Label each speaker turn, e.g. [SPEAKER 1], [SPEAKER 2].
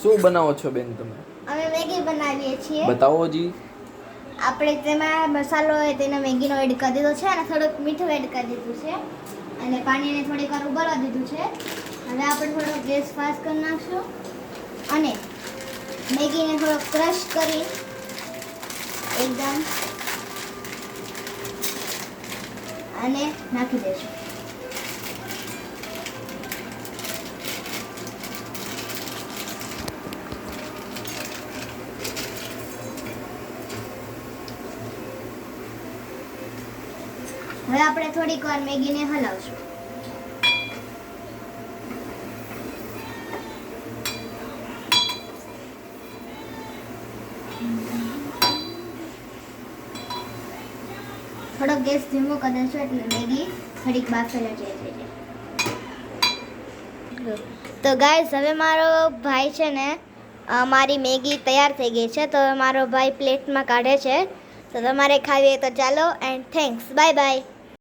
[SPEAKER 1] શું બનાવો છો બેન તમે?
[SPEAKER 2] અમે મેગી બનાવીએ છીએ.
[SPEAKER 1] બતાવો જી.
[SPEAKER 2] આપણે તેમાં મસાલો હોય તેનો મેગીનો એડ કરી દીધો છે અને થોડુંક મીઠું એડ કરી દીધું છે અને પાણીને થોડીક વાર ઉબાળવા દીધું છે. હવે આપણે થોડો ગેસ ફાસ્ટ કરી નાખશું અને મેગીને થોડો ક્રશ કરી એકદમ અને નાખી દઈશું. હવે આપણે થોડીક વાર મેગીને હલાવશું. થોડો ગેસ ધીમો કરી દેશો એટલે મેગી થોડીક બાફેલા જેવી થઈ જાય. તો ગાઈસ હવે મારો ભાઈ છે ને મારી મેગી તૈયાર થઈ ગઈ છે. તો મારો ભાઈ પ્લેટમાં કાઢે છે. તો તમારે ખાવી હોય તો ચાલો એન્ડ થેન્ક્સ. Bye bye.